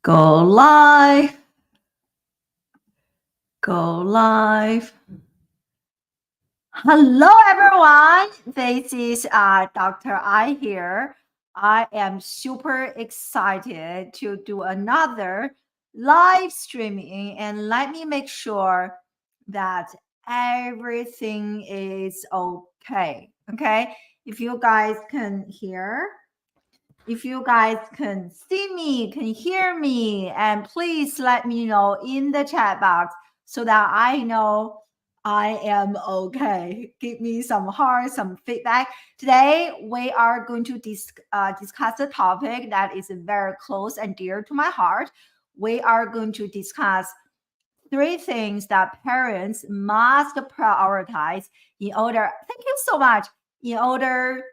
Go live. Go live. Hello, everyone. This is Dr. I here. I am super excited to do another live streaming, and let me make sure that everything is okay. Okay. If you guys can hear, if you guys can see me, can hear me, and please let me know in the chat box so that I know I am okay. Give me some heart, some feedback. Today, we are going to discuss a topic that is very close and dear to my heart. We are going to discuss three things that parents must prioritize in order, thank you so much, in order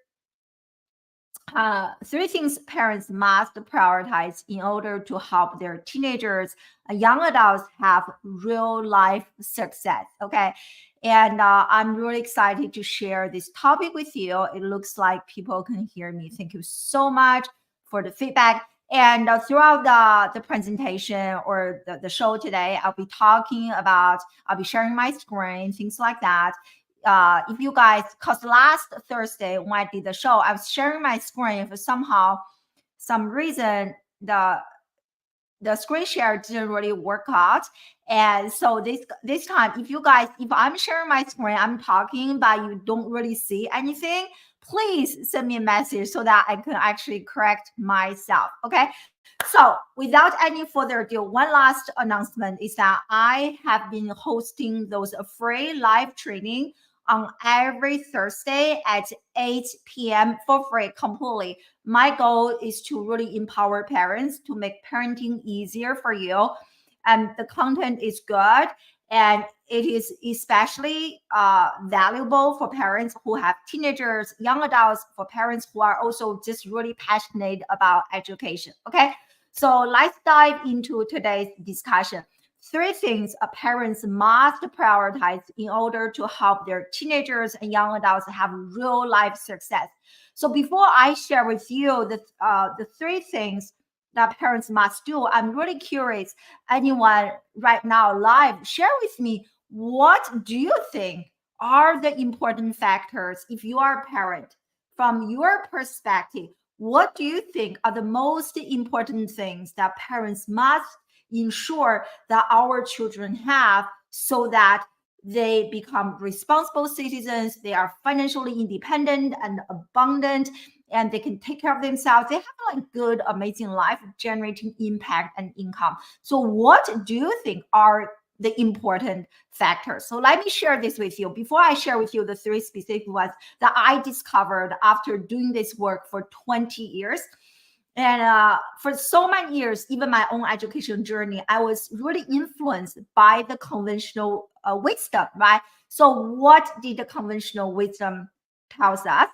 three things parents must prioritize in order to help their teenagers and young adults have real life success. Okay. And I'm really excited to share this topic with you. It looks like people can hear me. Thank you so much for the feedback. And throughout the presentation or the show today, I'll be sharing my screen, things like that. If you guys, because last Thursday when I did the show, I was sharing my screen. For somehow, some reason, the screen share didn't really work out. And so this time, if I'm sharing my screen, I'm talking, but you don't really see anything, please send me a message so that I can actually correct myself. Okay. So without any further ado, one last announcement is that I have been hosting those free live training on every Thursday at 8 p.m. for free completely. My goal is to really empower parents to make parenting easier for you. And the content is good, and it is especially valuable for parents who have teenagers, young adults, for parents who are also just really passionate about education. Okay, so let's dive into today's discussion. Three things parents must prioritize in order to help their teenagers and young adults have real life success. So before I share with you the three things that parents must do, I'm really curious. Anyone right now live, share with me, what do you think are the important factors if you are a parent? From your perspective, what do you think are the most important things that parents must ensure that our children have so that they become responsible citizens, they are financially independent and abundant, and they can take care of themselves. They have a good, amazing life, generating impact and income. So what do you think are the important factors? So let me share this with you. Before I share with you the three specific ones that I discovered after doing this work for 20 years, and for so many years, even my own education journey, I was really influenced by the conventional wisdom, right? So what did the conventional wisdom tells us?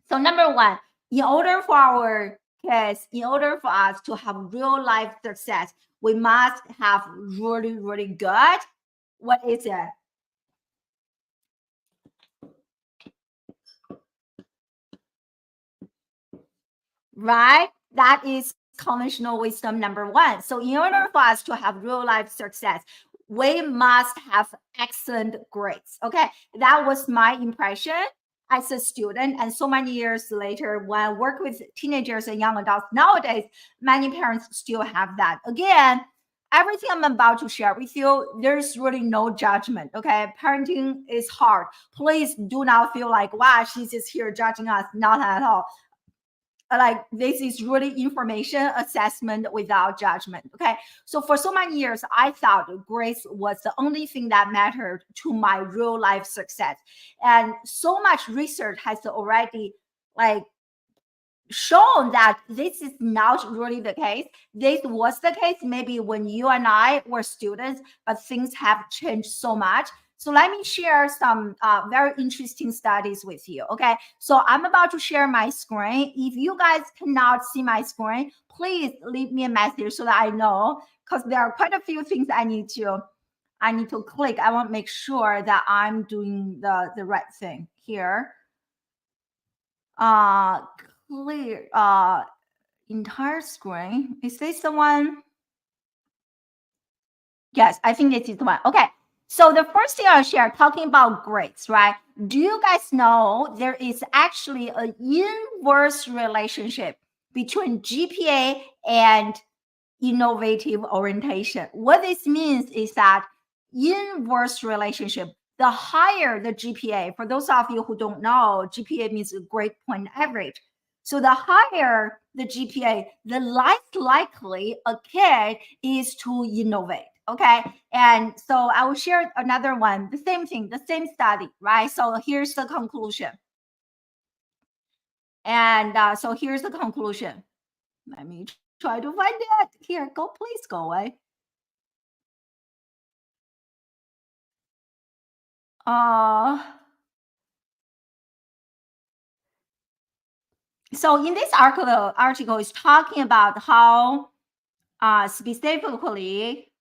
So number one, in order for our kids, in order for us to have real life success, we must have really, really good. What is it? Right? That is conventional wisdom number one. So in order for us to have real life success, we must have excellent grades. Okay. That was my impression as a student. And so many years later, when I work with teenagers and young adults nowadays, many parents still have that. Again, everything I'm about to share with you, there's really no judgment. Okay. Parenting is hard. Please do not feel like, wow, she's just here judging us. Not at all. Like, this is really information assessment without judgment. Okay, so for so many years I thought grades was the only thing that mattered to my real life success, and so much research has already like shown that this is not really the case. This was the case maybe when you and I were students, but things have changed so much. So let me share some very interesting studies with you. Okay, so I'm about to share my screen. If you guys cannot see my screen, please leave me a message so that I know, because there are quite a few things I need to click. I want to make sure that I'm doing the right thing here. Uh, clear. entire screen. Is this the one? Yes, I think this is the one. Okay. So the first thing I'll share, talking about grades, right? Do you guys know there is actually an inverse relationship between GPA and innovative orientation? What this means is that inverse relationship, the higher the GPA, for those of you who don't know, GPA means grade point average. So the higher the GPA, the less likely a kid is to innovate. Okay. And so I will share another one, the same thing, the same study, right? So here's the conclusion. And so here's the conclusion. Let me try to find it. Here, please go away. So in this article is talking about how specifically,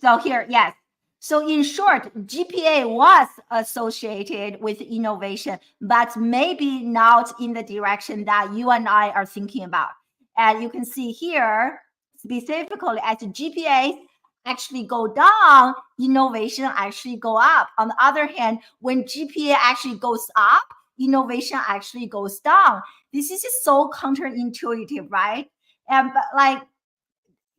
so here, yes. So in short, GPA was associated with innovation, but maybe not in the direction that you and I are thinking about. And you can see here, specifically as GPA actually go down, innovation actually go up. On the other hand, when GPA actually goes up, innovation actually goes down. This is just so counterintuitive, right? And but like,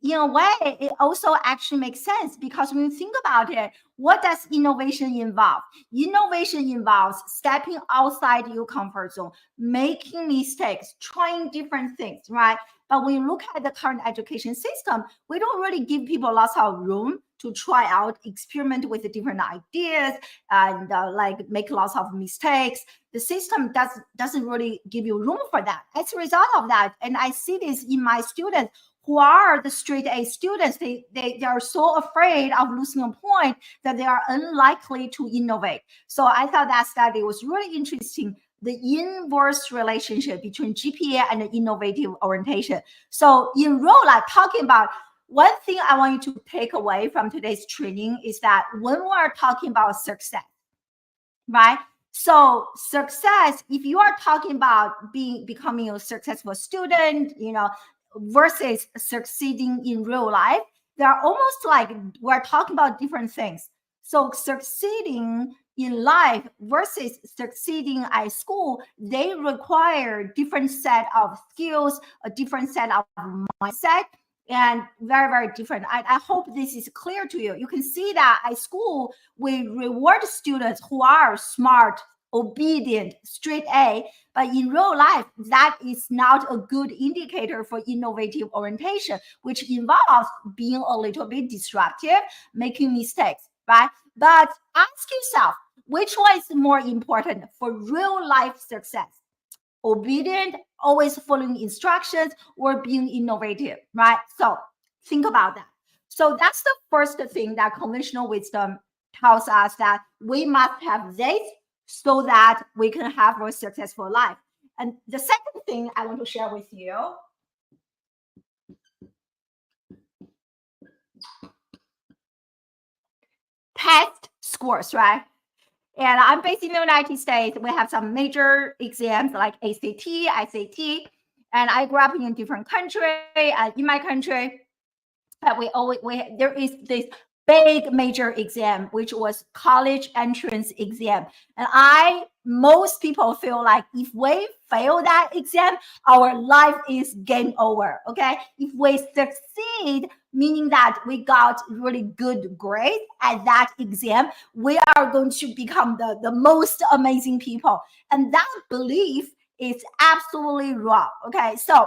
in a way, it also actually makes sense because when you think about it, what does innovation involve? Innovation involves stepping outside your comfort zone, making mistakes, trying different things, right? But when you look at the current education system, we don't really give people lots of room to try out, experiment with the different ideas, and like make lots of mistakes. The system doesn't really give you room for that. As a result of that, and I see this in my students who are the straight A students, they are so afraid of losing a point that they are unlikely to innovate. So I thought that study was really interesting, the inverse relationship between GPA and the innovative orientation. So in real life, talking about one thing I want you to take away from today's training is that when we are talking about success, right? So success, if you are talking about becoming a successful student, versus succeeding in real life, they're almost like we're talking about different things. So succeeding in life versus succeeding at school, they require different set of skills, a different set of mindset, and very, very different. I hope this is clear to you. You can see that at school, we reward students who are smart, obedient, straight A, but in real life, that is not a good indicator for innovative orientation, which involves being a little bit disruptive, making mistakes, right? But ask yourself, which one is more important for real life success? Obedient, always following instructions, or being innovative, right? So think about that. So that's the first thing that conventional wisdom tells us, that we must have this so that we can have a successful life. And the second thing I want to share with you, test scores, right? And I'm based in the United States. We have some major exams like ACT, SAT, and I grew up in a different country. In my country, there is this big major exam, which was college entrance exam. And most people feel like if we fail that exam, our life is game over. Okay. If we succeed, meaning that we got really good grade at that exam, we are going to become the most amazing people. And that belief is absolutely wrong. Okay. So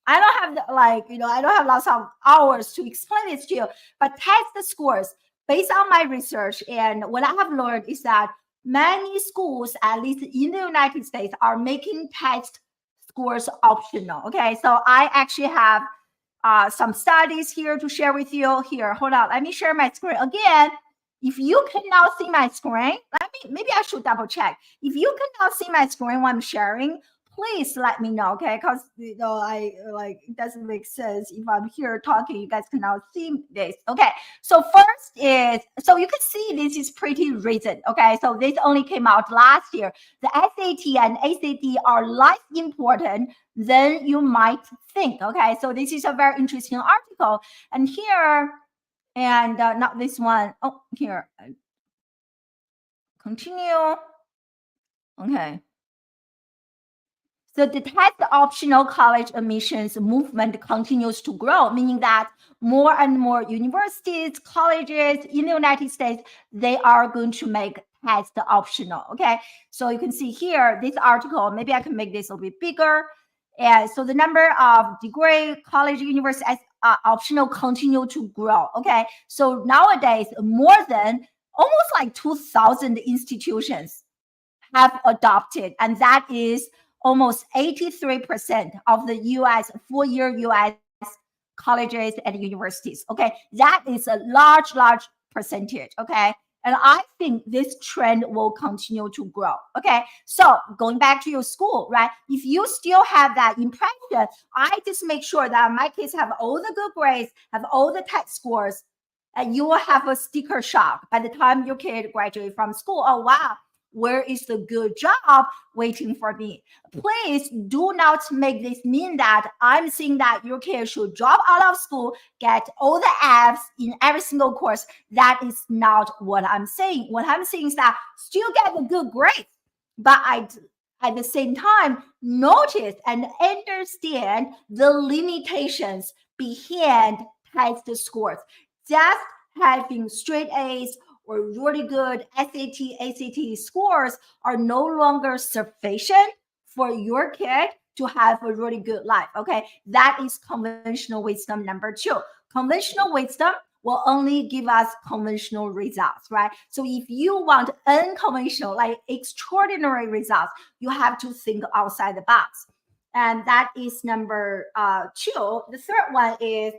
I don't have I don't have lots of hours to explain this to you, but test the scores based on my research. And what I have learned is that many schools, at least in the United States, are making test scores optional. Okay, so I actually have some studies here to share with you. Here, hold on, let me share my screen again. If you cannot see my screen, maybe I should double check. If you cannot see my screen when I'm sharing, please let me know, okay? Because I like it doesn't make sense if I'm here talking, you guys cannot see this. Okay, so first is, so you can see this is pretty recent. Okay, so this only came out last year. The SAT and ACT are less important than you might think. Okay, so this is a very interesting article, and here, and not this one. Oh, here, continue. Okay. So the test optional college admissions movement continues to grow, meaning that more and more universities, colleges in the United States, they are going to make test optional. Okay, so you can see here this article. Maybe I can make this a little bit bigger. And so the number of degree, college, university as optional continue to grow. Okay, so nowadays more than almost like 2,000 institutions have adopted, and that is almost 83% of the US, four-year US colleges and universities. Okay, that is a large percentage. Okay, and I think this trend will continue to grow. Okay, so going back to your school, right? If you still have that impression, I just make sure that my kids have all the good grades, have all the test scores, and you will have a sticker shock by the time your kid graduates from school. Oh wow, where is the good job waiting for me? Please do not make this mean that I'm saying that your kid should drop out of school, get all the Fs in every single course. That is not what I'm saying. What I'm saying is that still get the good grades, but at the same time, notice and understand the limitations behind test scores. Just having straight A's or really good SAT, ACT scores are no longer sufficient for your kid to have a really good life. Okay, that is conventional wisdom number 2. Conventional wisdom will only give us conventional results, right? So if you want unconventional, like extraordinary results, you have to think outside the box. And that is number 2. The third one is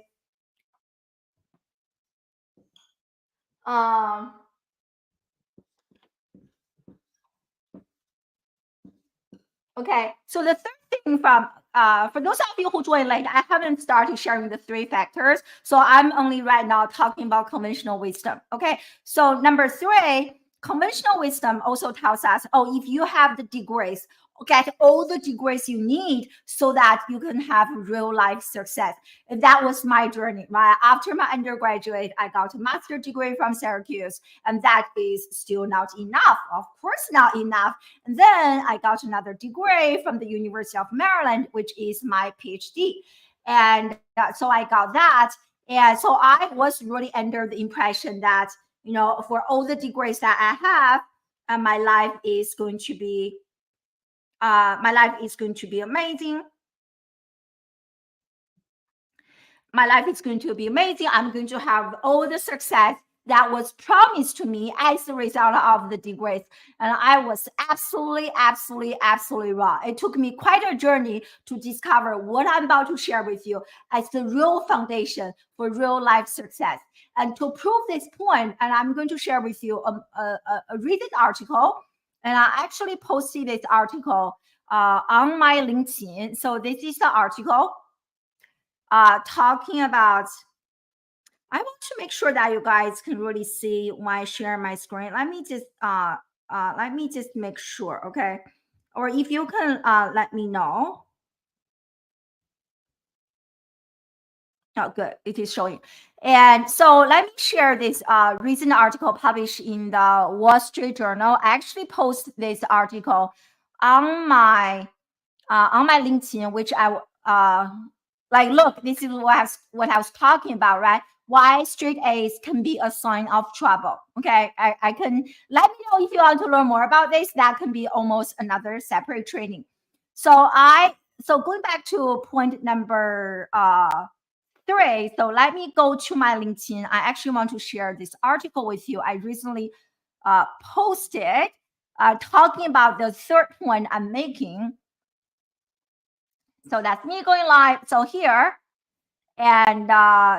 okay, so the third thing from for those of you who joined late, I haven't started sharing the 3 factors, so I'm only right now talking about conventional wisdom. Okay, so number 3, conventional wisdom also tells us, oh, if you have the degrees, get all the degrees you need so that you can have real life success. And that was my journey, right? After my undergraduate, I got a master's degree from Syracuse, and that is still not enough. Of course, not enough. And then I got another degree from the University of Maryland, which is my PhD. And so I got that. And so I was really under the impression that, you know, for all the degrees that I have, my life is going to be amazing. My life is going to be amazing. I'm going to have all the success that was promised to me as a result of the degrees. And I was absolutely wrong. It took me quite a journey to discover what I'm about to share with you as the real foundation for real life success. And to prove this point, and I'm going to share with you a recent article. And I actually posted this article on my LinkedIn. So this is the article talking about, I want to make sure that you guys can really see when I share my screen. Let me just make sure, okay? Or if you can let me know. Oh, good. It is showing. And so let me share this recent article published in the Wall Street Journal. I actually post this article on my LinkedIn, which I like. Look, this is what I was talking about, right? Why straight A's can be a sign of trouble. Okay, I can let me know if you want to learn more about this. That can be almost another separate training. So going back to point number 3. So let me go to my LinkedIn. I actually want to share this article with you. I recently posted talking about the third point I'm making. So that's me going live. So here, and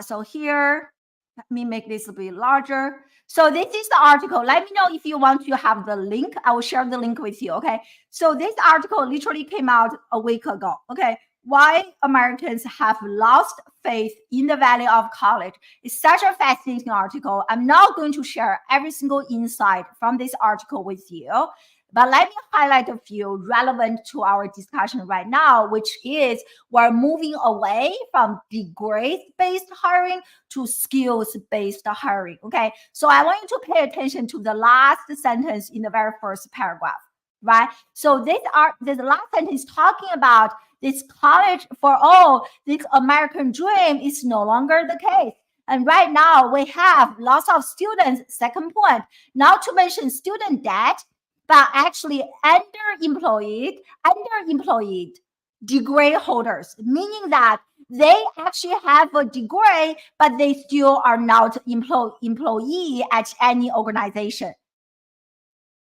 so here, Let me make this a bit larger. So this is the article. Let me know if you want to have the link. I will share the link with you, okay? So this article literally came out a week ago, okay? Why Americans have lost faith in the value of college. It's such a fascinating article. I'm not going to share every single insight from this article with you, but let me highlight a few relevant to our discussion right now, which is we're moving away from degree-based hiring to skills-based hiring, okay? So I want you to pay attention to the last sentence in the very first paragraph, right? So this last sentence talking about this college for all, this American dream is no longer the case. And right now we have lots of students, second point, not to mention student debt, but actually underemployed degree holders, meaning that they actually have a degree, but they still are not employee at any organization.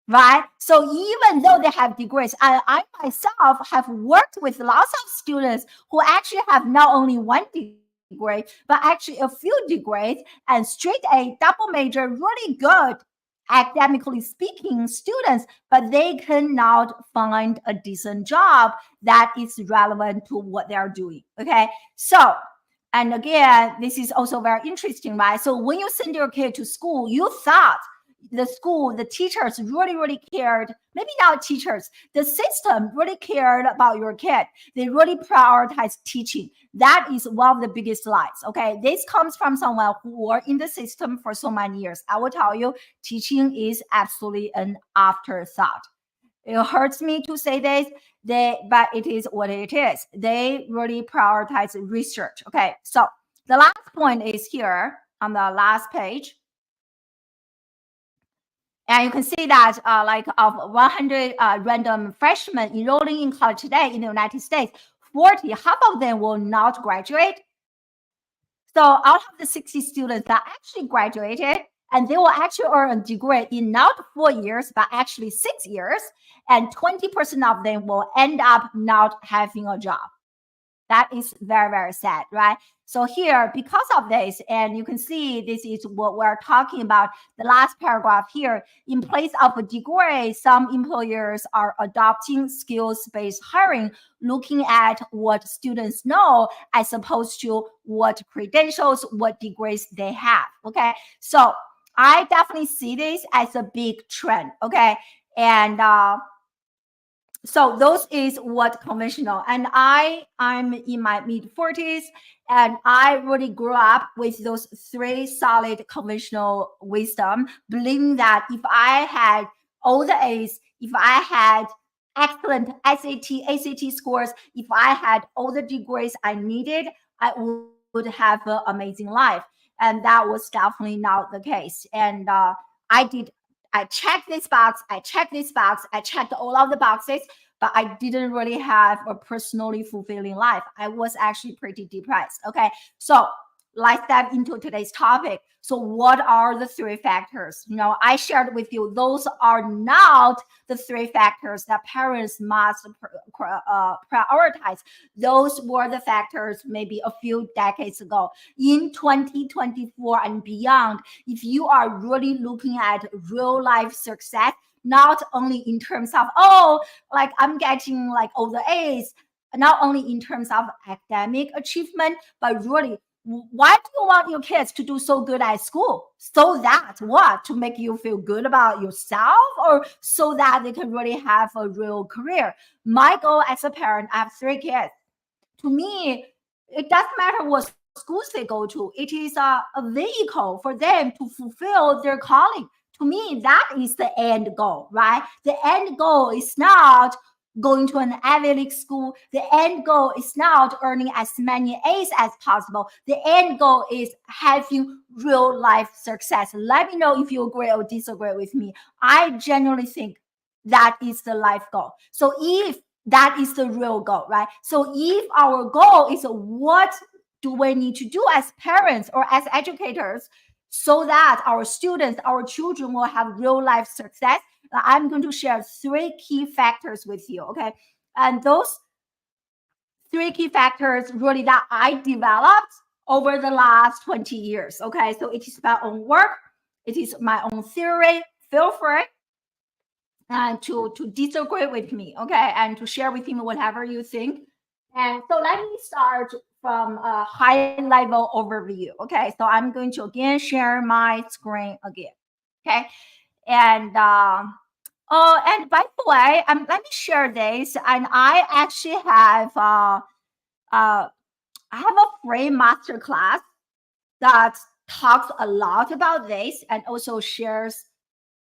Right? So even though they have degrees, I myself have worked with lots of students who actually have not only one degree, but actually a few degrees and straight A, double major, really good academically speaking students, but they cannot find a decent job that is relevant to what they are doing. Okay. So, and again, this is also very interesting, right? So when you send your kid to school, you thought the school, the teachers really cared, maybe not teachers, the system really cared about your kid. They really prioritize teaching. That is one of the biggest lies, okay? This comes from someone who were in the system for so many years. I will tell you, teaching is absolutely an afterthought. It hurts me to say this, but it is what it is. They really prioritize research, okay? So the last point is here on the last page. And you can see that like of 100 random freshmen enrolling in college today in the United States, half of them will not graduate. So out of the 60 students that actually graduated, and they will actually earn a degree in not 4 years, but actually 6 years, and 20% of them will end up not having a job. That is very sad, right? So here, because of this, and you can see this is what we're talking about, the last paragraph here, in place of a degree, some employers are adopting skills-based hiring, looking at what students know as opposed to what credentials, what degrees they have, okay? So I definitely see this as a big trend, okay? And so those is what conventional, and I'm in my mid-40s, and I really grew up with those 3 solid conventional wisdom, believing that if I had all the A's, if I had excellent SAT, ACT scores, if I had all the degrees I needed, I would have an amazing life. And that was definitely not the case. And I checked this box, I checked this box, I checked all of the boxes, but I didn't really have a personally fulfilling life. I was actually pretty depressed. Okay. So let's dive into today's topic. So what are the 3 factors? You know, I shared with you, those are not the 3 factors that parents must prioritize. Those were the factors maybe a few decades ago. In 2024 and beyond, if you are really looking at real life success, not only in terms of, oh, like I'm getting like all the A's, not only in terms of academic achievement, but really, why do you want your kids to do so good at school? So that what? To make you feel good about yourself, or so that they can really have a real career? My goal as a parent, I have 3 kids. To me, it doesn't matter what schools they go to. It is a vehicle for them to fulfill their calling. To me, that is the end goal, right? The end goal is not going to an Ivy League school. The end goal is not earning as many A's as possible. The end goal is having real life success. Let me know if you agree or disagree with me. I genuinely think that is the life goal. So if that is the real goal, right? So if our goal is what do we need to do as parents or as educators so that our students, our children will have real life success, I'm going to share 3 key factors with you, okay? And those 3 key factors really that I developed over the last 20 years. Okay, so it is my own work, it is my own theory. Feel free and to disagree with me, okay, and to share with me whatever you think. And so let me start from a high level overview. Okay, so I'm going to again share my screen again. Okay, and oh, and by the way, let me share this. And I actually have I have a free masterclass that talks a lot about this and also shares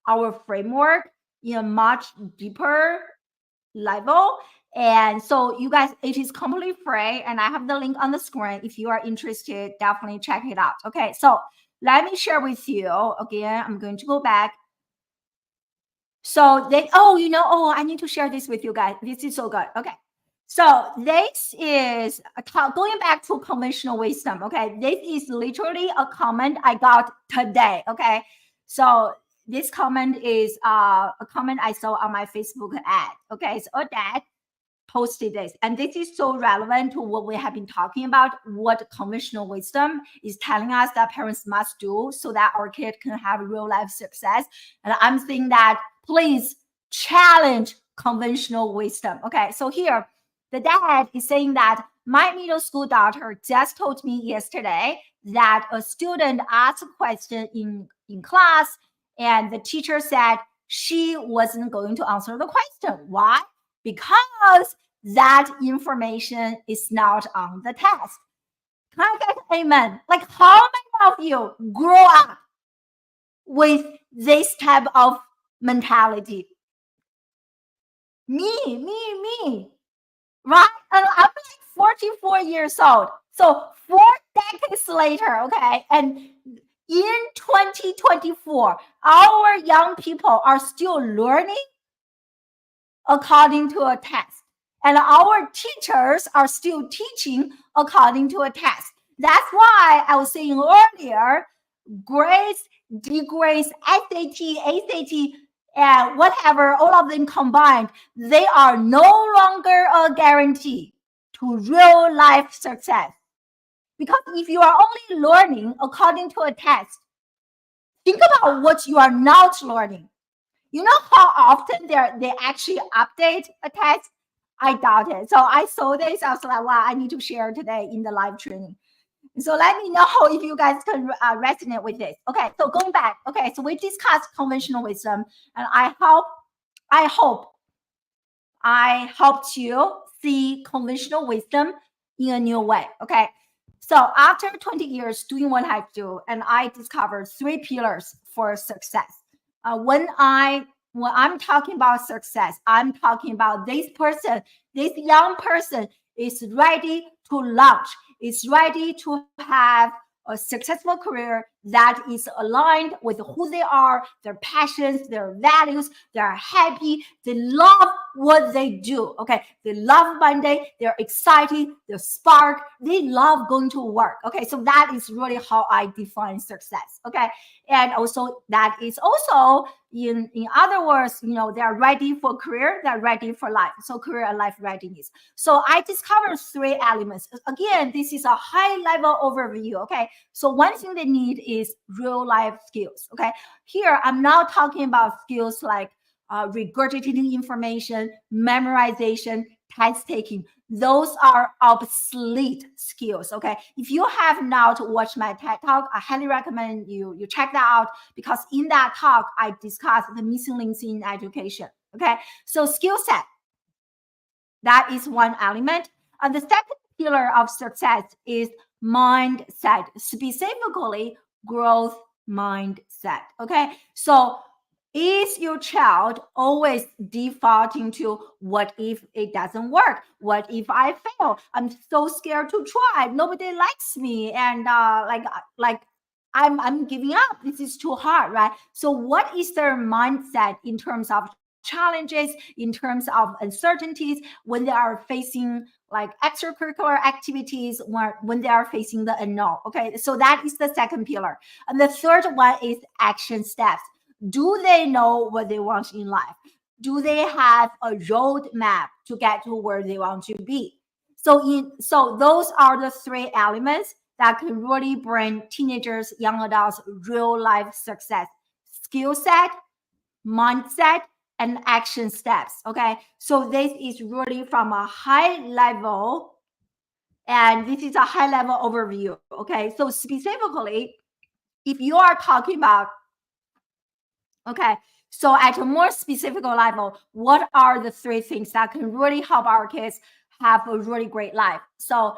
our framework in a much deeper level. And so you guys, it is completely free, and I have the link on the screen. If you are interested, definitely check it out. Okay, so let me share with you again. I'm going to go back. So they, oh, I need to share this with you guys. This is so good. Okay, so this is going back to conventional wisdom. Okay, this is literally a comment I got today. Okay, so this comment is a comment I saw on my Facebook ad. Okay, so that posted this, and this is so relevant to what we have been talking about, what conventional wisdom is telling us that parents must do so that our kid can have real life success. And I'm saying that please challenge conventional wisdom. Okay, so here the dad is saying that my middle school daughter just told me yesterday that a student asked a question in class, and the teacher said she wasn't going to answer the question. Why? Because that information is not on the test. Can I get amen? Like, how many of you grow up with this type of mentality? Me, right? And I'm like 44 years old. So 4 decades later, okay, and in 2024, our young people are still learning according to a test. And our teachers are still teaching according to a test. That's why I was saying earlier, grades, degrees, SAT, ACT, and whatever, all of them combined, they are no longer a guarantee to real life success. Because if you are only learning according to a test, think about what you are not learning. You know how often they actually update a test? I doubt it. So I saw this. I was like, wow, I need to share today in the live training. So let me know if you guys can resonate with this. Okay, so going back. Okay, so we discussed conventional wisdom, and I hope you see conventional wisdom in a new way. Okay, so after 20 years doing what I do, and I discovered 3 pillars for success. When I'm talking about success, I'm talking about this young person is ready to launch, is ready to have a successful career that is aligned with who they are, their passions, their values. They're happy. They love what they do. Okay. They love Monday. They're excited. They spark. They love going to work. Okay. So that is really how I define success. Okay. And also that is also in other words, they're ready for career. They're ready for life. So career and life readiness. So I discovered 3 elements. Again, this is a high level overview. Okay. So one thing they need is real life skills. Okay. Here, I'm not talking about skills like regurgitating information, memorization, test taking. Those are obsolete skills. Okay. If you have not watched my TED Talk, I highly recommend you check that out, because in that talk, I discussed the missing links in education. Okay. So skill set, that is one element. And the second pillar of success is mindset, specifically growth mindset. Okay. So is your child always defaulting to what if it doesn't work? What if I fail? I'm so scared to try. Nobody likes me, and like I'm giving up. This is too hard, right? So what is their mindset in terms of challenges, in terms of uncertainties, when they are facing like extracurricular activities, when they are facing the unknown? Okay, so that is the second pillar. And the third one is action steps. Do they know what they want in life? Do they have a roadmap to get to where they want to be? So those are the 3 elements. that can really bring teenagers, young adults, real life success. Skill set, mindset, and action steps. Okay. So this is really from a high level, and this is a high level overview. Okay. So specifically, if you are talking about, okay, so at a more specific level, what are the 3 things that can really help our kids have a really great life? So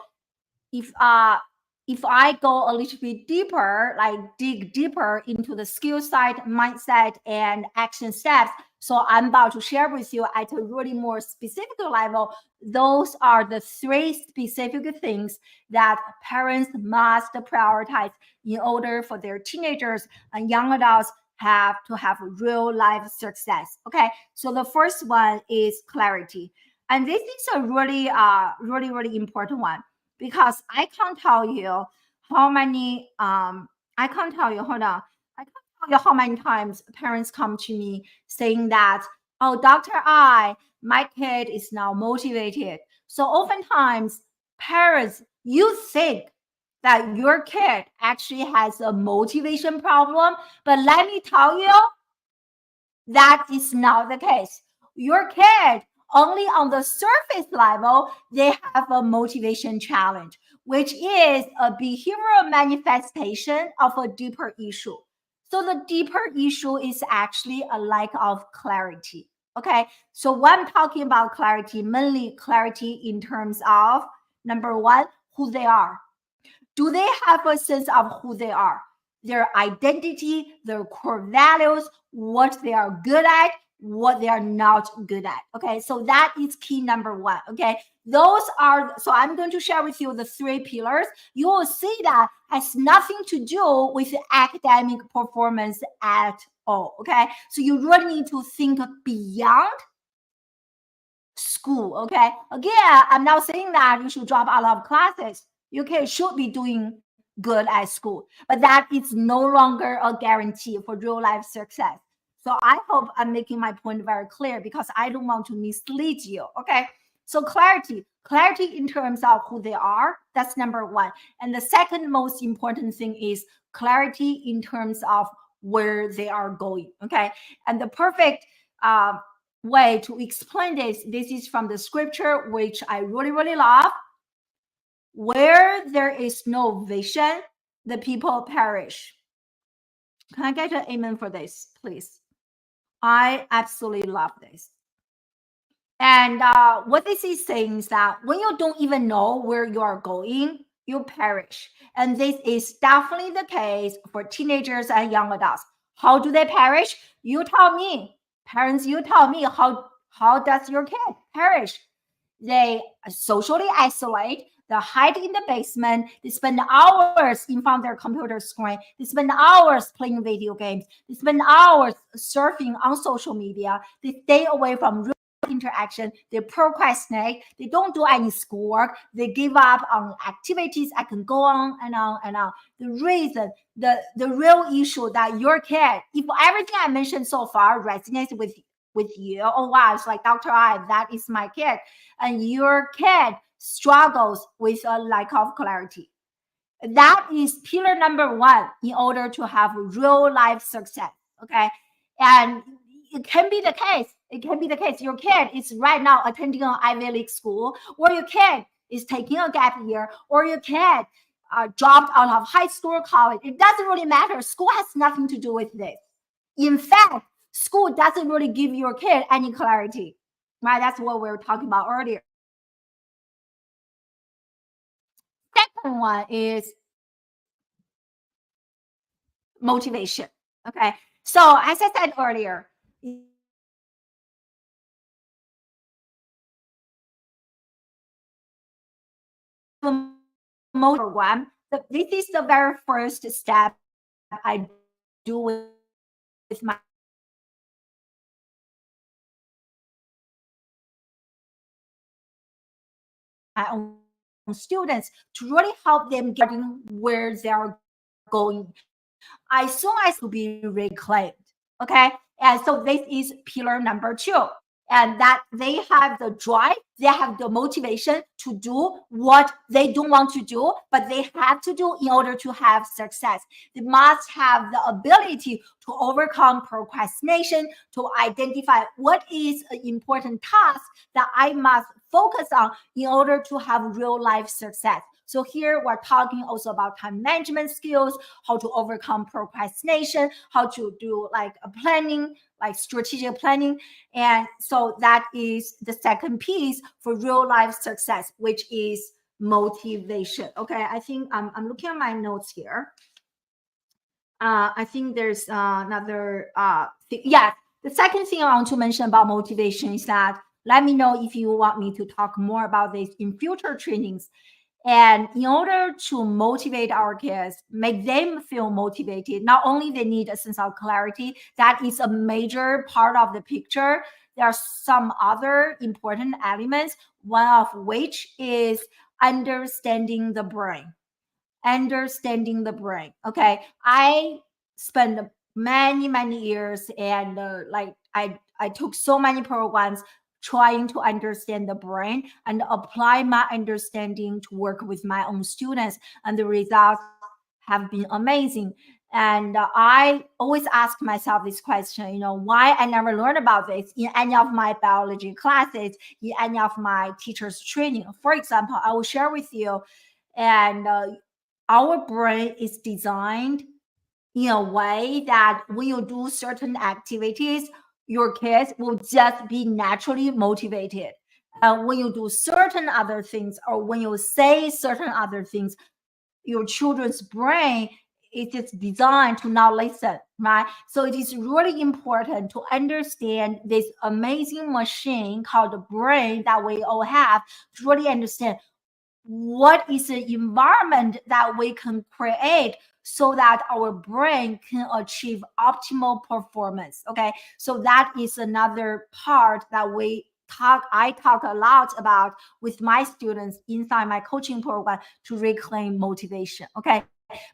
if I go a little bit deeper, like dig deeper into the skill side, mindset, and action steps, so I'm about to share with you at a really more specific level, those are the 3 specific things that parents must prioritize in order for their teenagers and young adults have to have real life success. Okay, so the first one is clarity. And this is a really important one, because I can't tell you how many I can't tell you, hold on. I can't tell you how many times parents come to me saying that, oh, Dr. My kid is now motivated. So oftentimes parents, you think that your kid actually has a motivation problem, but let me tell you, that is not the case. Your kid, only on the surface level, they have a motivation challenge, which is a behavioral manifestation of a deeper issue. So the deeper issue is actually a lack of clarity. Okay. So when I'm talking about clarity, mainly clarity in terms of, number one, who they are. Do they have a sense of who they are, their identity, their core values, what they are good at, what they are not good at? Okay, so that is key number one. Okay, those are, so I'm going to share with you the 3 pillars. You will see that has nothing to do with academic performance at all. Okay, so you really need to think beyond school. Okay, again, I'm not saying that you should drop a lot of classes. Your kid should be doing good at school, but that is no longer a guarantee for real life success. So I hope I'm making my point very clear, because I don't want to mislead you. Okay, so clarity in terms of who they are, that's number one. And the second most important thing is clarity in terms of where they are going. Okay, and the perfect way to explain this is from the scripture, which I really love. Where there is no vision, the people perish. Can I get an amen for this, please? I absolutely love this. And what this is saying is that when you don't even know where you are going, you perish. And this is definitely the case for teenagers and young adults. How do they perish? You tell me. Parents, you tell me, how does your kid perish? They socially isolate, they hide in the basement, they spend hours in front of their computer screen, they spend hours playing video games, they spend hours surfing on social media, they stay away from real interaction, they procrastinate, they don't do any schoolwork, they give up on activities. I can go on and on and on. The reason, the real issue that your kid, if everything I mentioned so far resonates with you, oh wow, it's like, Dr. that is my kid, and your kid struggles with a lack of clarity. That is pillar number one in order to have real life success. Okay, and it can be the case. It can be the case. Your kid is right now attending an Ivy League school, or your kid is taking a gap year, or your kid dropped out of high school or college. It doesn't really matter. School has nothing to do with this. In fact, school doesn't really give your kid any clarity, right? That's what we were talking about earlier. Second one is motivation. Okay. So as I said earlier, program, this is the very first step I do with my own students to really help them getting where they are going as soon as to be reclaimed. Okay. And so this is pillar number 2. and that they have the drive, they have the motivation to do what they don't want to do, but they have to do in order to have success. They must have the ability to overcome procrastination, to identify what is an important task that I must focus on in order to have real life success. So here we're talking also about time management skills, how to overcome procrastination, how to do like a planning, like strategic planning. And so that is the second piece for real life success, which is motivation. Okay, I think I'm looking at my notes here. I think there's another yeah. The second thing I want to mention about motivation is that let me know if you want me to talk more about this in future trainings. And in order to motivate our kids, make them feel motivated, not only they need a sense of clarity, that is a major part of the picture. There are some other important elements, one of which is understanding the brain. Understanding the brain. Okay. I spent many years and like I took so many programs trying to understand the brain and apply my understanding to work with my own students, and the results have been amazing. And I always ask myself this question, why I never learned about this in any of my biology classes, in any of my teachers training. For example, I will share with you, and our brain is designed in a way that when you do certain activities, your kids will just be naturally motivated. When you do certain other things, or when you say certain other things, your children's brain it is designed to not listen, right? So it is really important to understand this amazing machine called the brain that we all have, to really understand what is the environment that we can create so that our brain can achieve optimal performance. Okay, so that is another part that I talk a lot about with my students inside my coaching program to reclaim motivation. Okay,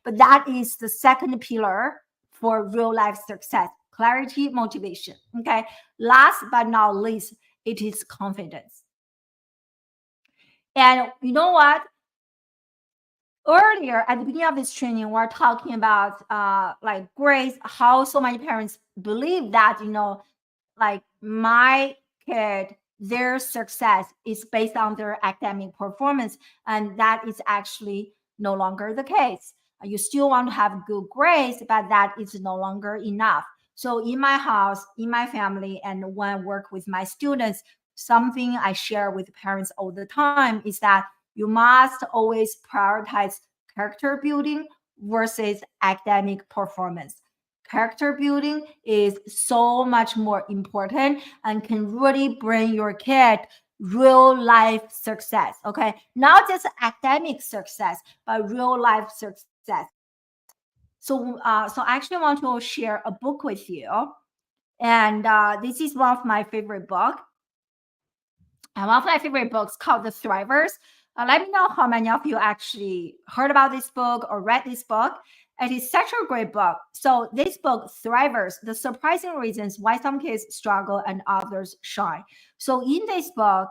but that is the second pillar for real life success: clarity, motivation. Okay, last but not least, it is confidence. And you know what? Earlier at the beginning of this training, we're talking about like grades, how so many parents believe that, like my kid, their success is based on their academic performance. And that is actually no longer the case. You still want to have good grades, but that is no longer enough. So in my house, in my family, and when I work with my students, something I share with parents all the time is that you must always prioritize character building versus academic performance. Character building is so much more important and can really bring your kid real life success. Okay, not just academic success, but real life success. So I actually want to share a book with you, and this is one of my favorite books. And one of my favorite books called The Thrivers. Let me know how many of you actually heard about this book or read this book. It is such a great book. So this book, Thrivers, the surprising reasons why some kids struggle and others shine. So in this book,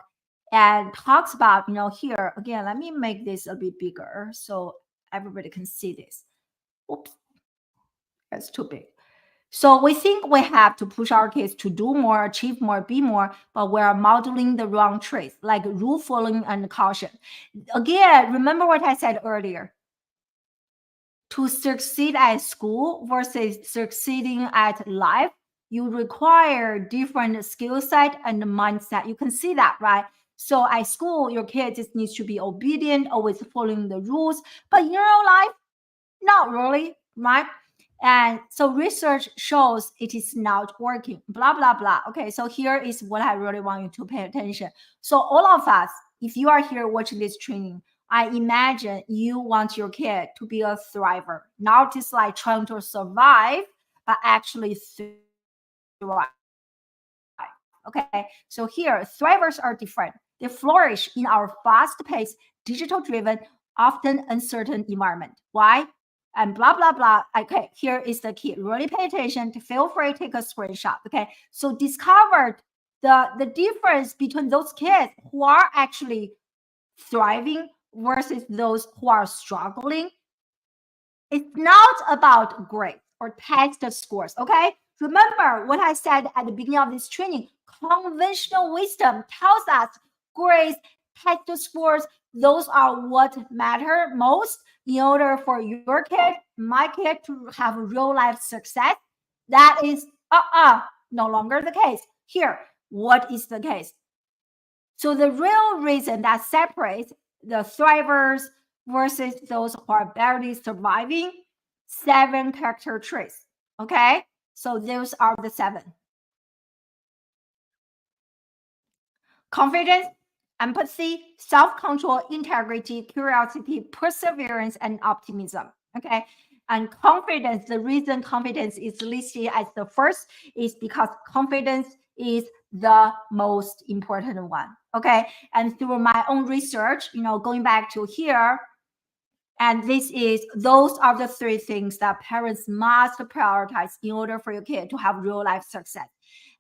and talks about, here, again, let me make this a bit bigger so everybody can see this. Oops, that's too big. So we think we have to push our kids to do more, achieve more, be more, but we are modeling the wrong traits, like rule following and caution. Again, remember what I said earlier. To succeed at school versus succeeding at life, you require different skill set and mindset. You can see that, right? So at school, your kid just needs to be obedient, always following the rules. But in real life, not really, right? And so research shows it is not working, blah, blah, blah. Okay, so here is what I really want you to pay attention. So all of us, if you are here watching this training, I imagine you want your kid to be a thriver, not just like trying to survive, but actually thrive. Okay, so here, thrivers are different. They flourish in our fast-paced, digital-driven, often uncertain environment. Why? And blah, blah, blah. Okay, here is the key. Really pay attention. Feel free to take a screenshot. Okay, so discovered the difference between those kids who are actually thriving versus those who are struggling, it's not about grades or test scores, okay? Remember what I said at the beginning of this training. Conventional wisdom tells us grades, test scores, those are what matter most in order for your kid, my kid, to have real life success. That is no longer the case. Here, what is the case? So the real reason that separates the thrivers versus those who are barely surviving, 7 character traits. Okay, so those are the 7: confidence, empathy, self-control, integrity, curiosity, perseverance, and optimism. Okay, and confidence, the reason confidence is listed as the first is because confidence is the most important one. Okay, and through my own research, going back to here, and those are the 3 things that parents must prioritize in order for your kid to have real life success.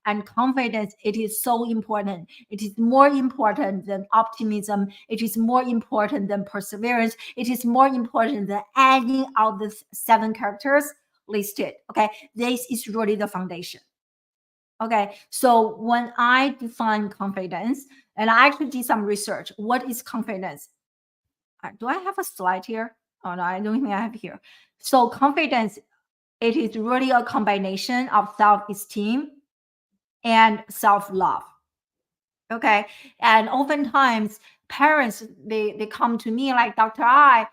And confidence, it is so important. It is more important than optimism. It is more important than perseverance. It is more important than any of the 7 characters listed. Okay, this is really the foundation. Okay, so when I define confidence, and I actually did some research, what is confidence? Do I have a slide here? Oh no, I don't think I have here. So confidence, it is really a combination of self-esteem and self-love. Okay, and oftentimes parents they come to me like, Dr. I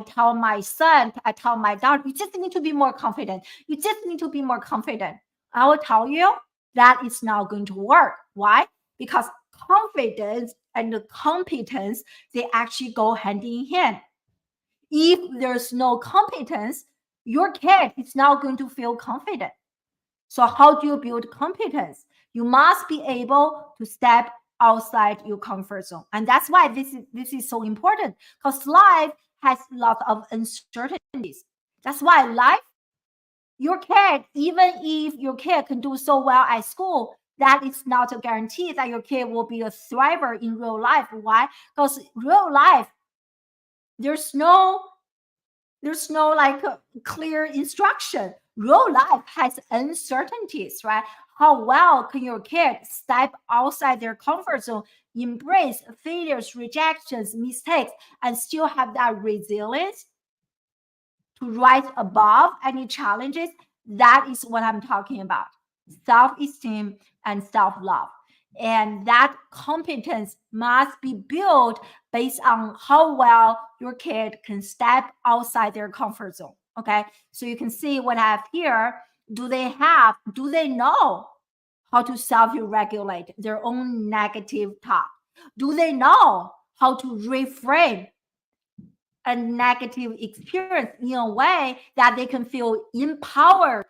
tell my son, I tell my daughter, you just need to be more confident. You just need to be more confident. I will tell you that is not going to work. Why? Because confidence and the competence, they actually go hand in hand. If there's no competence, your kid is not going to feel confident. So how do you build competence? You must be able to step outside your comfort zone. And that's why this is so important, because life has lots of uncertainties. That's why life, your kid, even if your kid can do so well at school, that is not a guarantee that your kid will be a thriver in real life. Why? Because real life, there's no like a clear instruction. Real life has uncertainties, right? How well can your kid step outside their comfort zone, embrace failures, rejections, mistakes, and still have that resilience to rise above any challenges? That is what I'm talking about. Self-esteem and self-love. And that competence must be built based on how well your kid can step outside their comfort zone. Okay, so you can see what I have here. Do they know how to self-regulate their own negative talk? Do they know how to reframe a negative experience in a way that they can feel empowered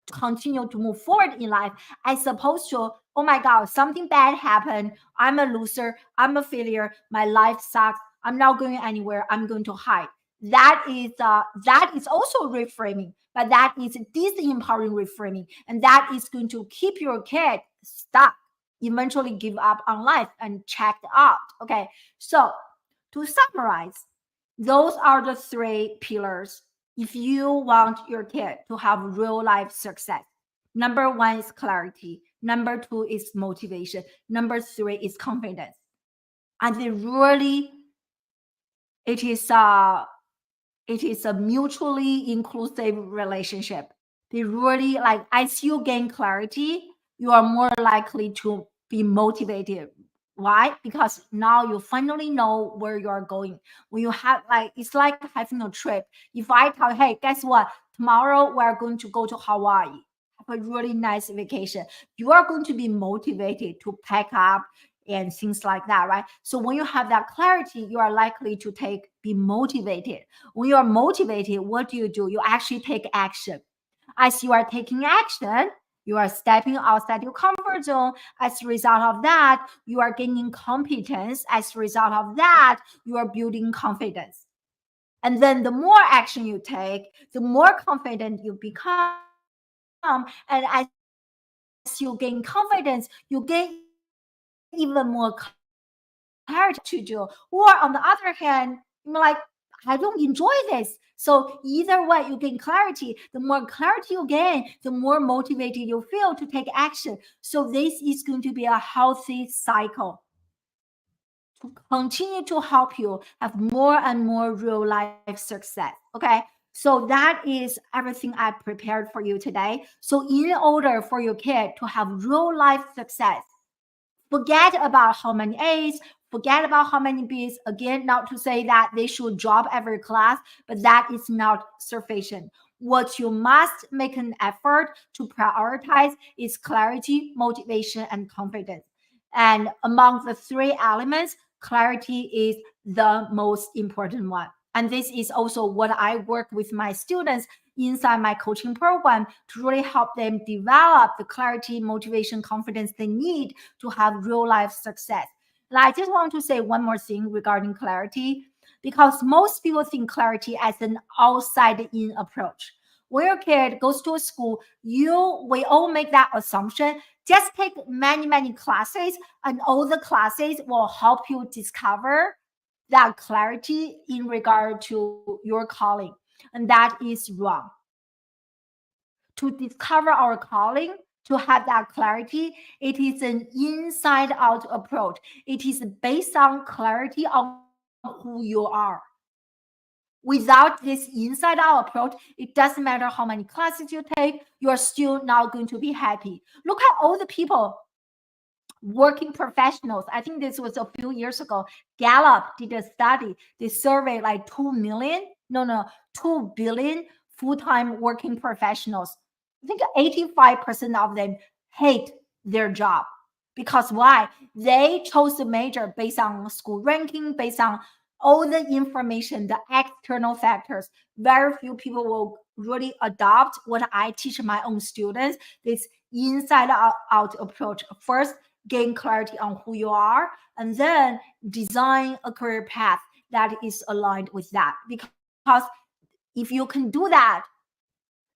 to continue to move forward in life, as opposed to, oh my God, something bad happened, I'm a loser, I'm a failure, my life sucks, I'm not going anywhere, I'm going to hide. That is also reframing, but that is disempowering reframing, and that is going to keep your kid stuck, eventually give up on life and checked out. Okay, so to summarize, those are the 3 pillars if you want your kid to have real life success. Number 1 is clarity. Number 2 is motivation. Number 3 is confidence. And it is a mutually inclusive relationship. They really, like, as you gain clarity, you are more likely to be motivated. Why? Because now you finally know where you are going. When you have, like, it's like having a trip. If I tell you, hey, guess what? Tomorrow we're going to go to Hawaii. Have a really nice vacation. You are going to be motivated to pack up and things like that, right? So when you have that clarity, you are likely to be motivated. When you are motivated, what do? You actually take action. As you are taking action, you are stepping outside your comfort zone. As a result of that, you are gaining competence. As a result of that, you are building confidence. And then the more action you take, the more confident you become. And as you you gain confidence, you gain even more clarity to do. Or on the other hand, you're like, I don't enjoy this. So either way, you gain clarity. The more clarity you gain, the more motivated you feel to take action. So this is going to be a healthy cycle to continue to help you have more and more real life success. Okay. So that is everything I prepared for you today. So in order for your kid to have real life success, forget about how many A's, forget about how many B's. Again, not to say that they should drop every class, but that is not sufficient. What you must make an effort to prioritize is clarity, motivation, and confidence. And among the three elements, clarity is the most important one. And this is also what I work with my students inside my coaching program to really help them develop the clarity, motivation, confidence they need to have real life success. And I just want to say one more thing regarding clarity, because most people think clarity as an outside in approach. When your kid goes to a school, we all make that assumption. Just take many classes, and all the classes will help you discover that clarity in regard to your calling. And that is wrong. To discover our calling, to have that clarity, it is an inside out approach. It is based on clarity on who you are. Without this inside out approach, it doesn't matter how many classes you take, you're still not going to be happy. Look at all the people, working professionals. I think this was a few years ago. Gallup did a study. They surveyed like 2 billion full-time working professionals. I think 85% of them hate their job. Because why? They chose the major based on school ranking, based on all the information, the external factors. Very few people will really adopt what I teach my own students, this inside out approach. First, gain clarity on who you are, and then design a career path that is aligned with that. Because if you can do that,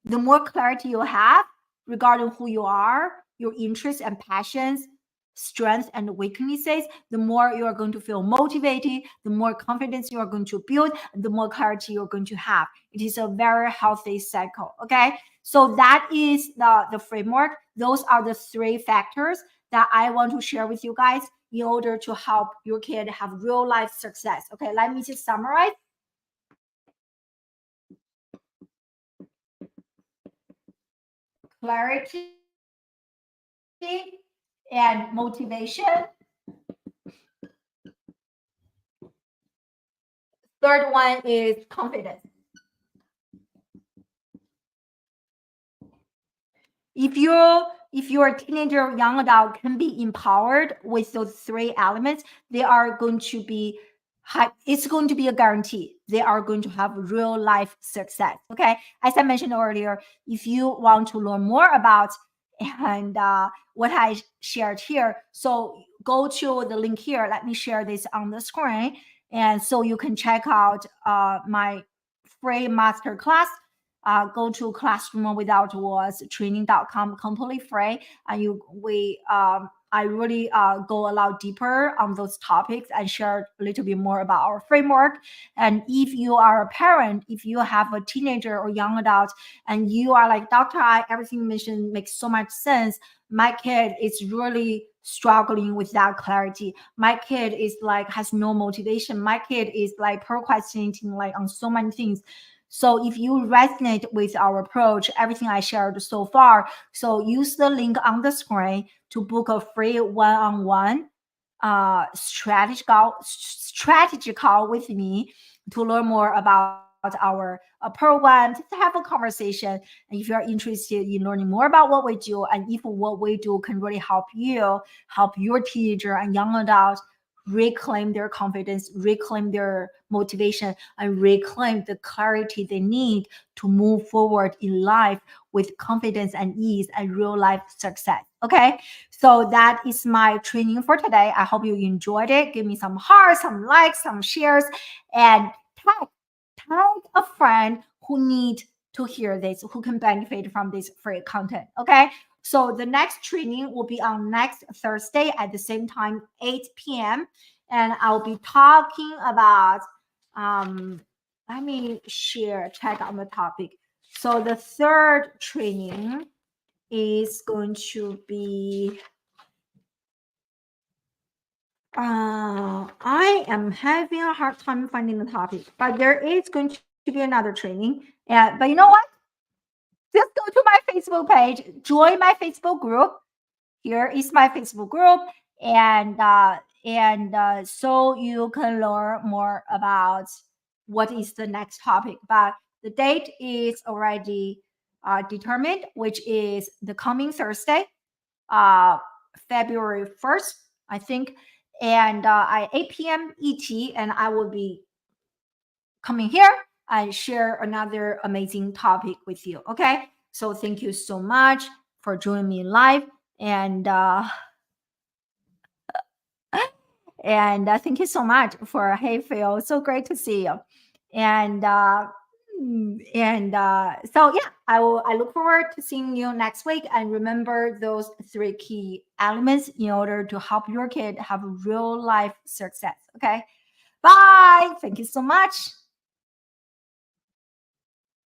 the more clarity you have regarding who you are, your interests and passions, strengths and weaknesses, the more you are going to feel motivated, the more confidence you are going to build, and the more clarity you're going to have. It is a very healthy cycle. Okay. So that is the framework. Those are the three factors that I want to share with you guys in order to help your kid have real life success. Okay. Let me just summarize. Clarity and motivation. Third one is confidence. If your teenager or young adult can be empowered with those three elements, they are going to be it's going to be a guarantee. They are going to have real life success. Okay. As I mentioned earlier, if you want to learn more about and what I shared here, so go to the link here. Let me share this on the screen. And so you can check out my free masterclass. Go to classroomwithoutwalls.training.com, completely free. And I really go a lot deeper on those topics and share a little bit more about our framework. And if you are a parent, if you have a teenager or young adult, and you are like, Dr. I, everything you mentioned makes so much sense. My kid is really struggling with that clarity. My kid is like, has no motivation. My kid is like procrastinating like on so many things. So if you resonate with our approach, everything I shared so far, so use the link on the screen to book a free one-on-one strategy call with me to learn more about our program, to have a conversation. And if you're interested in learning more about what we do, and if what we do can really help you, help your teenager and young adult reclaim their confidence, reclaim their motivation, and reclaim the clarity they need to move forward in life with confidence and ease and real life success. Okay. So that is my training for today. I hope you enjoyed it. Give me some hearts, some likes, some shares, and tag a friend who need to hear this, who can benefit from this free content. Okay. So the next training will be on next Thursday at the same time, 8 p.m. And I'll be talking about, let me check on the topic. So the third training is going to be, I am having a hard time finding the topic, but there is going to be another training. But you know what? Just go to my Facebook page, join my Facebook group. Here is my Facebook group, and so you can learn more about what is the next topic. But the date is already determined, which is the coming Thursday, February 1st, I think, and at 8 p.m. ET, and I will be coming here and share another amazing topic with you. Okay, so thank you so much for joining me live, and thank you so much for Hey Phil, so great to see you, and so yeah, I look forward to seeing you next week, and remember those 3 key elements in order to help your kid have real life success. Okay, bye, thank you so much.